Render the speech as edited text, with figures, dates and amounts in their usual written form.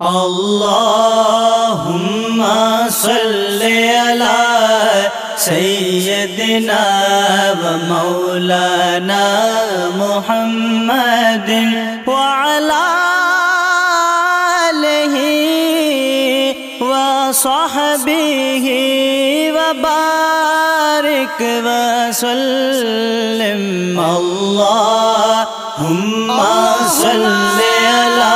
अल्लाहुम्मा सल्लि अला सय्यदिना व मौलाना मुहम्मदिन व अला आलिहि व सहबिहि व बारिक व सल्लिम। अल्लाहुम्मा सल्लि अला